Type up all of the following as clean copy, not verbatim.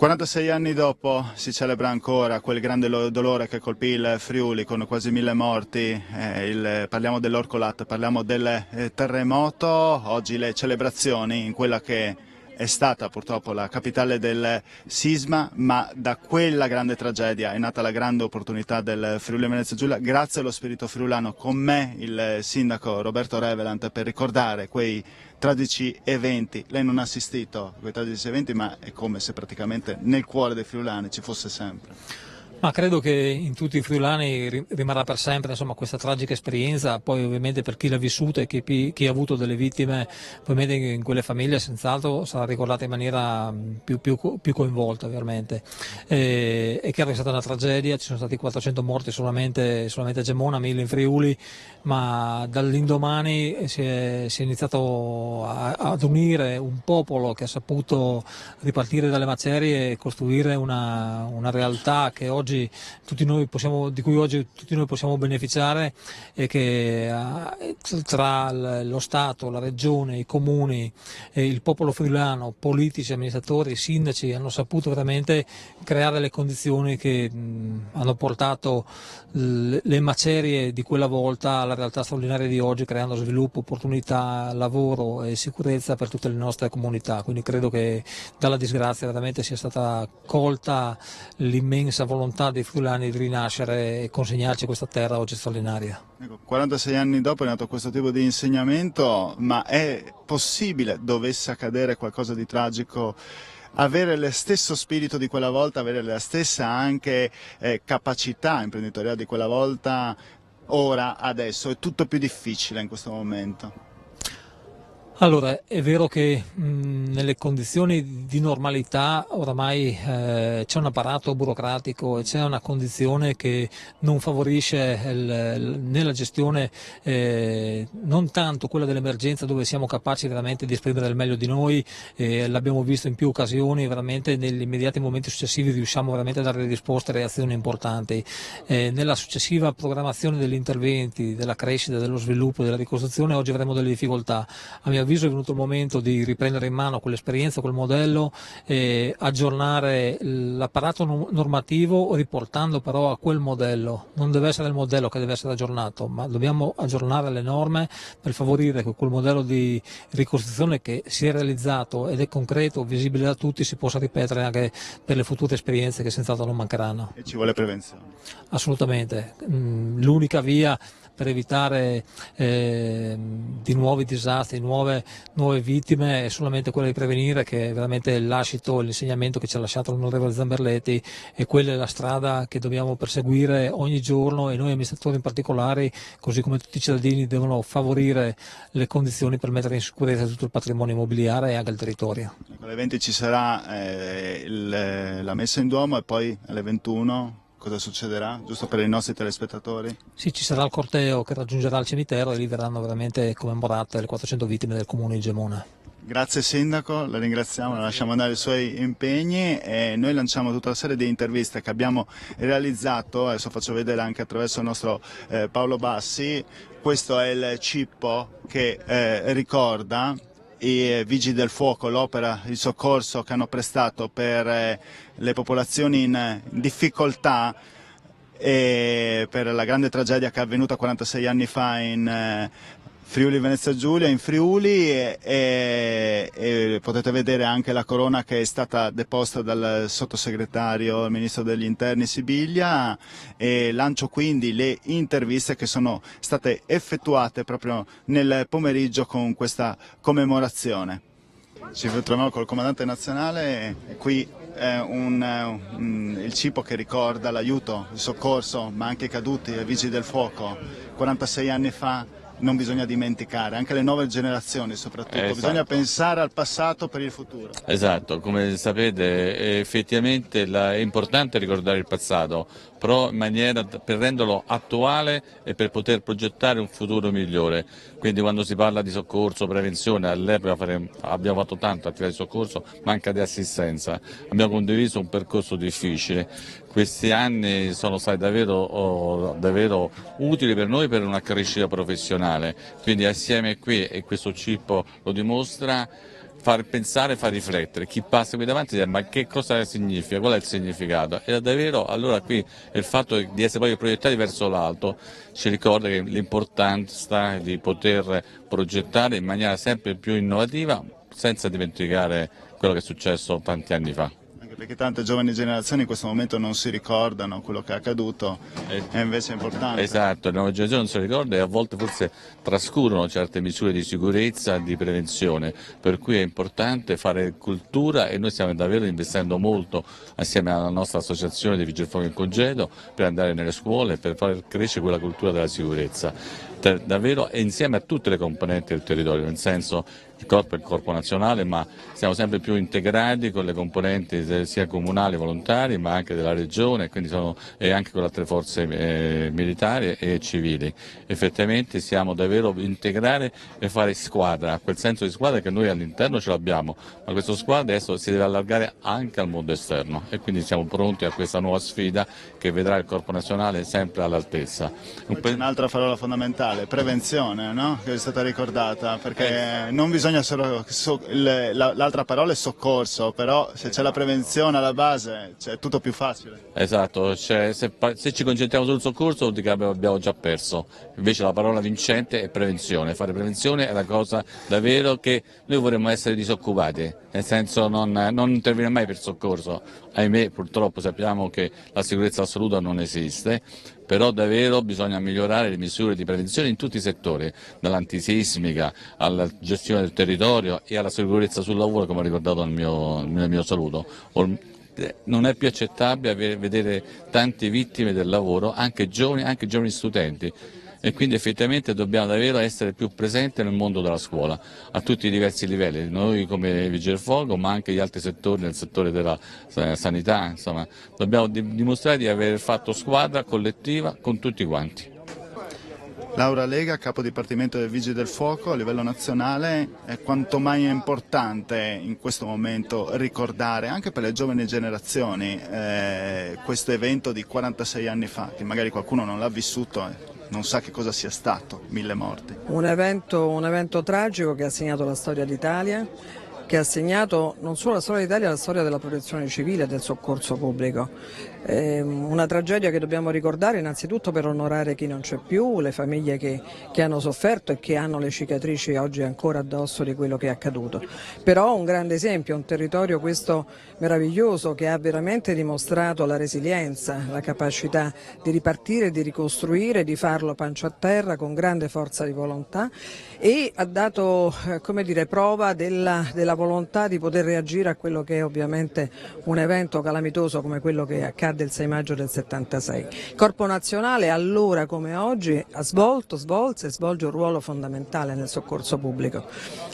46 anni dopo si celebra ancora quel grande dolore che colpì il Friuli con quasi 1000 morti, parliamo dell'Orcolat, parliamo del terremoto, oggi le celebrazioni in quella che è stata purtroppo la capitale del sisma, ma da quella grande tragedia è nata la grande opportunità del Friuli Venezia Giulia, grazie allo spirito friulano. Con me il sindaco Roberto Revelant per ricordare quei tragici eventi. Lei non ha assistito a quei tragici eventi, ma è come se praticamente nel cuore dei friulani ci fosse sempre. Ma credo che in tutti i friulani rimarrà per sempre, insomma, questa tragica esperienza. Poi ovviamente per chi l'ha vissuta e chi ha avuto delle vittime, ovviamente in quelle famiglie senz'altro sarà ricordata in maniera più coinvolta veramente. È chiaro che è stata una tragedia, ci sono stati 400 morti solamente a Gemona, 1000 in Friuli, ma dall'indomani si è iniziato ad unire un popolo che ha saputo ripartire dalle macerie e costruire una realtà che oggi di cui oggi tutti noi possiamo beneficiare, e che tra lo Stato, la Regione, i comuni, il popolo friulano, politici, amministratori, sindaci hanno saputo veramente creare le condizioni che hanno portato le macerie di quella volta alla realtà straordinaria di oggi, creando sviluppo, opportunità, lavoro e sicurezza per tutte le nostre comunità. Quindi credo che dalla disgrazia veramente sia stata colta l'immensa volontà dei friulani di rinascere e consegnarci questa terra oggi straordinaria. Ecco, 46 anni dopo è nato questo tipo di insegnamento, ma è possibile, dovesse accadere qualcosa di tragico, avere lo stesso spirito di quella volta, avere la stessa anche capacità imprenditoriale di quella volta, ora, adesso? È tutto più difficile in questo momento? Allora, è vero che nelle condizioni di normalità oramai c'è un apparato burocratico e c'è una condizione che non favorisce nella gestione non tanto quella dell'emergenza, dove siamo capaci veramente di esprimere il meglio di noi, l'abbiamo visto in più occasioni, veramente negli immediati momenti successivi riusciamo veramente a dare risposte e reazioni importanti. Nella successiva programmazione degli interventi, della crescita, dello sviluppo, della ricostruzione, oggi avremo delle difficoltà. A mio avviso è venuto il momento di riprendere in mano quell'esperienza, quel modello, aggiornare l'apparato normativo riportando però a quel modello. Non deve essere il modello che deve essere aggiornato, ma dobbiamo aggiornare le norme per favorire che quel modello di ricostruzione che si è realizzato ed è concreto, visibile da tutti, si possa ripetere anche per le future esperienze che senz'altro non mancheranno. E ci vuole prevenzione. Assolutamente. L'unica via per evitare di nuovi disastri, nuove vittime è solamente quella di prevenire, che è veramente l'ascito e l'insegnamento che ci ha lasciato l'onorevole Zamberletti, e quella è la strada che dobbiamo perseguire ogni giorno, e noi amministratori in particolare, così come tutti i cittadini, devono favorire le condizioni per mettere in sicurezza tutto il patrimonio immobiliare e anche il territorio. Alle 20 ci sarà la messa in Duomo, e poi alle 21 cosa succederà, giusto per i nostri telespettatori? Sì, ci sarà il corteo che raggiungerà il cimitero e lì verranno veramente commemorate le 400 vittime del comune di Gemona. Grazie Sindaco, la ringraziamo, la lasciamo andare i suoi impegni, e noi lanciamo tutta una serie di interviste che abbiamo realizzato, adesso faccio vedere anche attraverso il nostro Paolo Bassi. Questo è il cippo che ricorda i Vigili del Fuoco, l'opera di soccorso che hanno prestato per le popolazioni in difficoltà e per la grande tragedia che è avvenuta 46 anni fa in Friuli Venezia Giulia, in Friuli, e potete vedere anche la corona che è stata deposta dal sottosegretario al ministro degli interni Sibiglia, e lancio quindi le interviste che sono state effettuate proprio nel pomeriggio con questa commemorazione. Ci troviamo col comandante nazionale, e qui è il cibo che ricorda l'aiuto, il soccorso, ma anche i caduti, i vigili del fuoco 46 anni fa. Non bisogna dimenticare, anche le nuove generazioni soprattutto, esatto. Bisogna pensare al passato per il futuro. Esatto, come sapete effettivamente è importante ricordare il passato, però in maniera per renderlo attuale e per poter progettare un futuro migliore. Quindi quando si parla di soccorso, prevenzione, all'epoca abbiamo fatto tanto attività di soccorso, ma anche di assistenza. Abbiamo condiviso un percorso difficile. Questi anni sono stati davvero utili per noi per una crescita professionale, quindi assieme qui, e questo cippo lo dimostra, far pensare, far riflettere chi passa qui davanti, ma che cosa significa, qual è il significato? E davvero allora qui il fatto di essere poi proiettati verso l'alto ci ricorda che l'importanza di poter progettare in maniera sempre più innovativa senza dimenticare quello che è successo tanti anni fa. Anche perché tante giovani generazioni in questo momento non si ricordano quello che è accaduto, e invece è importante. Esatto, la nuova generazione non si ricorda e a volte forse trascurano certe misure di sicurezza, di prevenzione, per cui è importante fare cultura e noi stiamo davvero investendo molto assieme alla nostra associazione dei Vigili del Fuoco in Congedo per andare nelle scuole, per far crescere quella cultura della sicurezza. Davvero e insieme a tutte le componenti del territorio, nel senso il corpo è il corpo nazionale, ma siamo sempre più integrati con le componenti sia comunali, volontari, ma anche della regione e anche con le altre forze militari e civili. Effettivamente siamo davvero integrati e fare squadra, quel senso di squadra che noi all'interno ce l'abbiamo, ma questo squadra adesso si deve allargare anche al mondo esterno e quindi siamo pronti a questa nuova sfida che vedrà il corpo nazionale sempre all'altezza. C'è un'altra parola fondamentale, prevenzione, no? Che è stata ricordata, perché non bisogna solo, l'altra parola è soccorso, però se c'è la prevenzione alla base c'è tutto più facile. Esatto, se ci concentriamo sul soccorso vuol dire che abbiamo già perso, invece la parola vincente è prevenzione, fare prevenzione è la cosa davvero che noi vorremmo essere disoccupati, nel senso non intervenire mai per soccorso, ahimè purtroppo sappiamo che la sicurezza assoluta non esiste, però davvero bisogna migliorare le misure di prevenzione in tutti i settori, dall'antisismica alla gestione del territorio e alla sicurezza sul lavoro, come ho ricordato nel mio saluto. Non è più accettabile vedere tante vittime del lavoro, anche giovani studenti. E quindi effettivamente dobbiamo davvero essere più presenti nel mondo della scuola, a tutti i diversi livelli, noi come Vigili del Fuoco ma anche gli altri settori, nel settore della sanità, insomma, dobbiamo dimostrare di aver fatto squadra collettiva con tutti quanti. Laura Lega, capo dipartimento dei Vigili del Fuoco a livello nazionale, è quanto mai importante in questo momento ricordare anche per le giovani generazioni questo evento di 46 anni fa, che magari qualcuno non l'ha vissuto e non sa che cosa sia stato, 1000 morti. Un evento tragico che ha segnato la storia d'Italia, che ha segnato non solo la storia d'Italia, ma la storia della protezione civile e del soccorso pubblico. Una tragedia che dobbiamo ricordare innanzitutto per onorare chi non c'è più, le famiglie che hanno sofferto e che hanno le cicatrici oggi ancora addosso di quello che è accaduto. Però un grande esempio, un territorio questo meraviglioso che ha veramente dimostrato la resilienza, la capacità di ripartire, di ricostruire, di farlo pancia a terra con grande forza di volontà e ha dato prova della volontà di poter reagire a quello che è ovviamente un evento calamitoso come quello che accade il 6 maggio del 76. Il Corpo Nazionale allora come oggi ha svolse e svolge un ruolo fondamentale nel soccorso pubblico.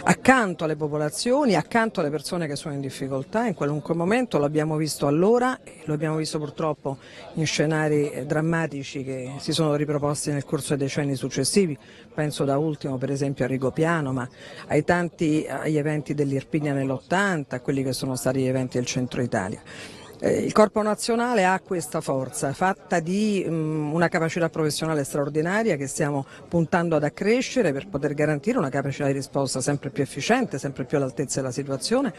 Accanto alle popolazioni, accanto alle persone che sono in difficoltà, in qualunque momento l'abbiamo visto allora e lo abbiamo visto purtroppo in scenari drammatici che si sono riproposti nel corso dei decenni successivi, penso da ultimo per esempio a Rigopiano, ma agli eventi dell'Irpinia nell'80, a quelli che sono stati gli eventi del centro Italia. Il Corpo Nazionale ha questa forza fatta di una capacità professionale straordinaria che stiamo puntando ad accrescere per poter garantire una capacità di risposta sempre più efficiente, sempre più all'altezza della situazione,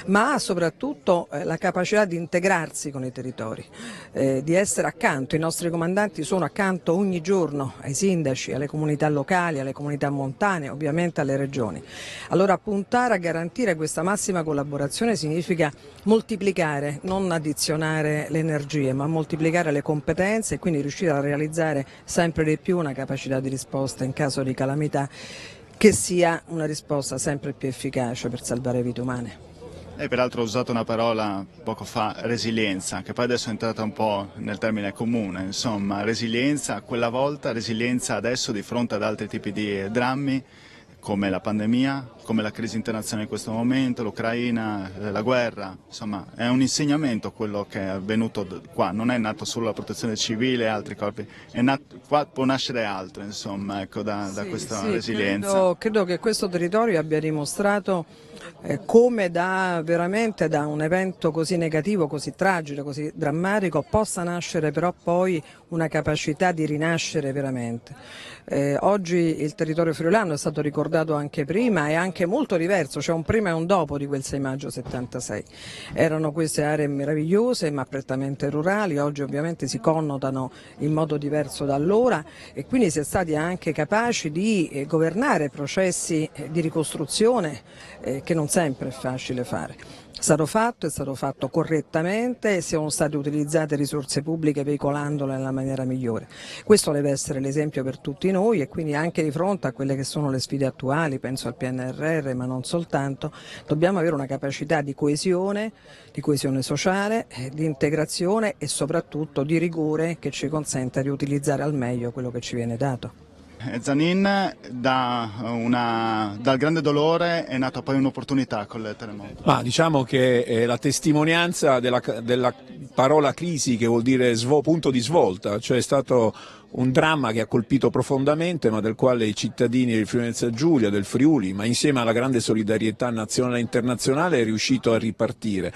ma ha soprattutto la capacità di integrarsi con i territori, di essere accanto. I nostri comandanti sono accanto ogni giorno ai sindaci, alle comunità locali, alle comunità montane, ovviamente alle regioni. Allora puntare a garantire questa massima collaborazione significa moltiplicare, non addizionare le energie, ma moltiplicare le competenze e quindi riuscire a realizzare sempre di più una capacità di risposta in caso di calamità che sia una risposta sempre più efficace per salvare vite umane. Lei peraltro ha usato una parola poco fa, resilienza, che poi adesso è entrata un po' nel termine comune, insomma, resilienza quella volta, resilienza adesso di fronte ad altri tipi di drammi, come la pandemia, come la crisi internazionale in questo momento, l'Ucraina, la guerra, insomma è un insegnamento quello che è avvenuto qua, non è nato solo la protezione civile e altri corpi, qua può nascere altro insomma, ecco, da questa resilienza. Credo che questo territorio abbia dimostrato come veramente da un evento così negativo, così tragico, così drammatico possa nascere però poi una capacità di rinascere veramente. Oggi il territorio friulano è stato ricordato ricordato anche prima, è anche molto diverso, c'è un prima e un dopo di quel 6 maggio 76. Erano queste aree meravigliose ma prettamente rurali, oggi ovviamente si connotano in modo diverso da allora e quindi si è stati anche capaci di governare processi di ricostruzione che non sempre è facile fare. È stato fatto correttamente e sono state utilizzate risorse pubbliche veicolandole nella maniera migliore. Questo deve essere l'esempio per tutti noi e quindi anche di fronte a quelle che sono le sfide attuali, penso al PNRR ma non soltanto, dobbiamo avere una capacità di coesione sociale, di integrazione e soprattutto di rigore che ci consenta di utilizzare al meglio quello che ci viene dato. Zanin, dal grande dolore è nata poi un'opportunità con il terremoto. Ma diciamo che è la testimonianza della parola crisi, che vuol dire punto di svolta, cioè è stato un dramma che ha colpito profondamente, ma del quale i cittadini del Friuli Venezia Giulia, del Friuli, ma insieme alla grande solidarietà nazionale e internazionale è riuscito a ripartire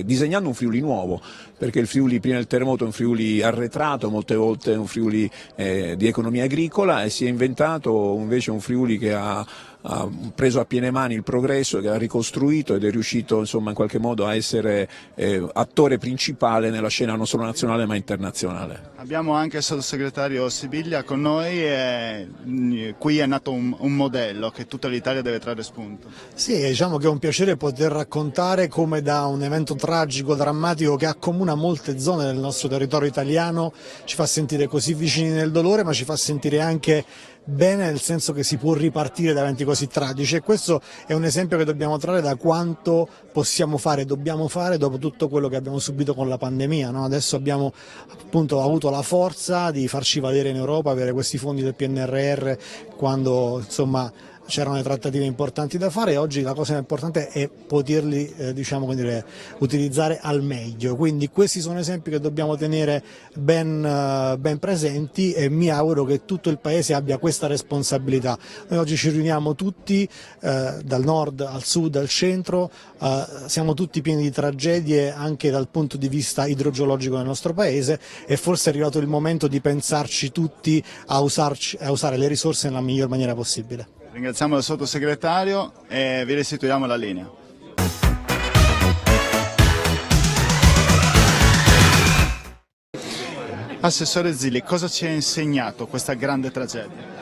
disegnando un Friuli nuovo, perché il Friuli prima del terremoto è un Friuli arretrato, molte volte è un Friuli di economia agricola, e si è inventato invece un Friuli che ha preso a piene mani il progresso, che ha ricostruito ed è riuscito insomma in qualche modo a essere attore principale nella scena non solo nazionale ma internazionale. Abbiamo anche il sottosegretario Sibiglia con noi e qui è nato un modello che tutta l'Italia deve trarre spunto. Sì, diciamo che è un piacere poter raccontare come da un evento tragico, drammatico che accomuna molte zone del nostro territorio italiano ci fa sentire così vicini nel dolore, ma ci fa sentire anche bene, nel senso che si può ripartire da eventi così tragici, e questo è un esempio che dobbiamo trarre da quanto possiamo fare e dobbiamo fare dopo tutto quello che abbiamo subito con la pandemia, no? Adesso abbiamo appunto avuto la forza di farci valere in Europa, avere questi fondi del PNRR quando insomma c'erano le trattative importanti da fare, e oggi la cosa importante è poterli utilizzare al meglio. Quindi questi sono esempi che dobbiamo tenere ben presenti, e mi auguro che tutto il Paese abbia questa responsabilità. Noi oggi ci riuniamo tutti, dal nord al sud al centro, siamo tutti pieni di tragedie anche dal punto di vista idrogeologico del nostro Paese, e forse è arrivato il momento di pensarci tutti a usare le risorse nella miglior maniera possibile. Ringraziamo il sottosegretario e vi restituiamo la linea. Assessore Zilli, cosa ci ha insegnato questa grande tragedia?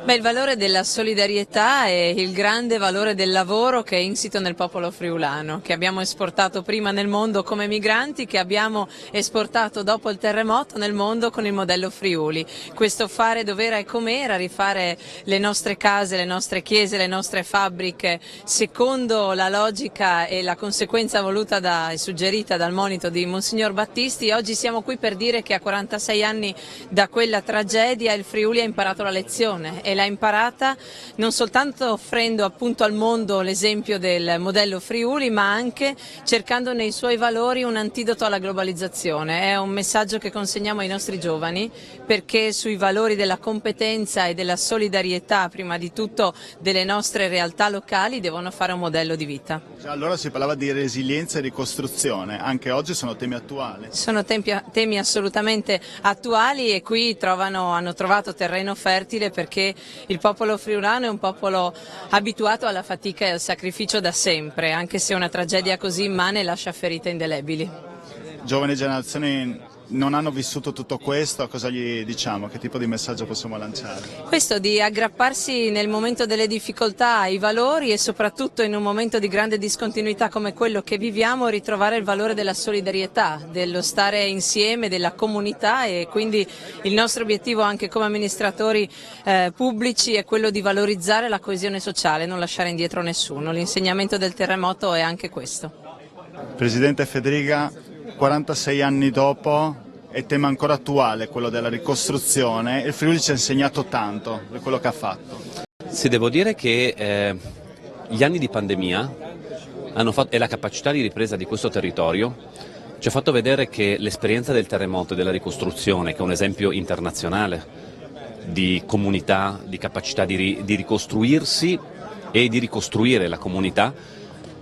Il valore della solidarietà e il grande valore del lavoro che è insito nel popolo friulano, che abbiamo esportato prima nel mondo come migranti, che abbiamo esportato dopo il terremoto nel mondo con il modello Friuli. Questo fare dov'era e com'era, rifare le nostre case, le nostre chiese, le nostre fabbriche secondo la logica e la conseguenza voluta e suggerita dal monito di Monsignor Battisti. Oggi siamo qui per dire che a 46 anni da quella tragedia il Friuli ha imparato la lezione, e l'ha imparata non soltanto offrendo appunto al mondo l'esempio del modello Friuli, ma anche cercando nei suoi valori un antidoto alla globalizzazione. È un messaggio che consegniamo ai nostri giovani, perché sui valori della competenza e della solidarietà, prima di tutto delle nostre realtà locali, devono fare un modello di vita. Già allora si parlava di resilienza e ricostruzione, anche oggi sono temi attuali. Sono temi assolutamente attuali, e qui hanno trovato terreno fertile, perché il popolo friulano è un popolo abituato alla fatica e al sacrificio da sempre, anche se una tragedia così immane lascia ferite indelebili. Giovani generazioni non hanno vissuto tutto questo, cosa gli diciamo? Che tipo di messaggio possiamo lanciare? Questo di aggrapparsi nel momento delle difficoltà ai valori, e soprattutto in un momento di grande discontinuità come quello che viviamo, ritrovare il valore della solidarietà, dello stare insieme, della comunità, e quindi il nostro obiettivo anche come amministratori pubblici è quello di valorizzare la coesione sociale, non lasciare indietro nessuno. L'insegnamento del terremoto è anche questo. Presidente Federica, 46 anni dopo è tema ancora attuale quello della ricostruzione. Il Friuli ci ha insegnato tanto di quello che ha fatto. Sì, devo dire che gli anni di pandemia e la capacità di ripresa di questo territorio ci ha fatto vedere che l'esperienza del terremoto e della ricostruzione, che è un esempio internazionale di comunità, di capacità di ricostruirsi e di ricostruire la comunità,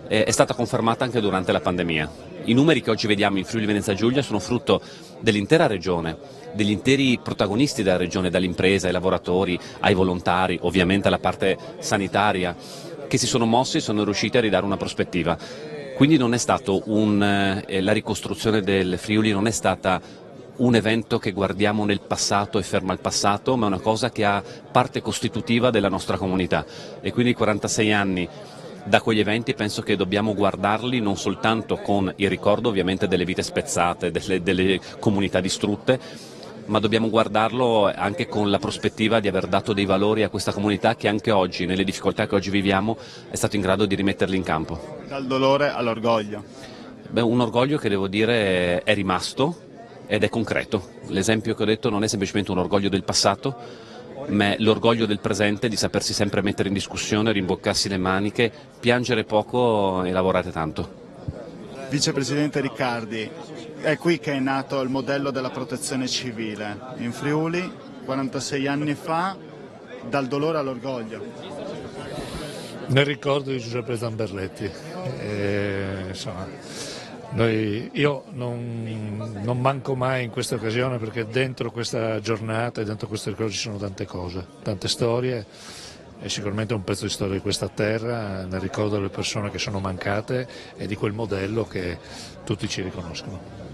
è stata confermata anche durante la pandemia. I numeri che oggi vediamo in Friuli Venezia Giulia sono frutto dell'intera regione, degli interi protagonisti della regione, dall'impresa ai lavoratori, ai volontari, ovviamente alla parte sanitaria, che si sono mossi e sono riusciti a ridare una prospettiva. Quindi non è stato la ricostruzione del Friuli non è stata un evento che guardiamo nel passato e ferma al passato, ma è una cosa che ha parte costitutiva della nostra comunità, e quindi 46 anni da quegli eventi penso che dobbiamo guardarli non soltanto con il ricordo ovviamente delle vite spezzate, delle comunità distrutte, ma dobbiamo guardarlo anche con la prospettiva di aver dato dei valori a questa comunità che anche oggi, nelle difficoltà che oggi viviamo, è stato in grado di rimetterli in campo. Dal dolore all'orgoglio. Un orgoglio che devo dire è rimasto ed è concreto. L'esempio che ho detto non è semplicemente un orgoglio del passato, ma è l'orgoglio del presente, di sapersi sempre mettere in discussione, rimboccarsi le maniche, piangere poco e lavorare tanto. Vicepresidente Riccardi, è qui che è nato il modello della protezione civile in Friuli, 46 anni fa, dal dolore all'orgoglio. Nel ricordo di Giuseppe Zamberletti. Io non manco mai in questa occasione, perché dentro questa giornata e dentro questo ricordo ci sono tante cose, tante storie, e sicuramente un pezzo di storia di questa terra, nel ricordo delle persone che sono mancate e di quel modello che tutti ci riconoscono.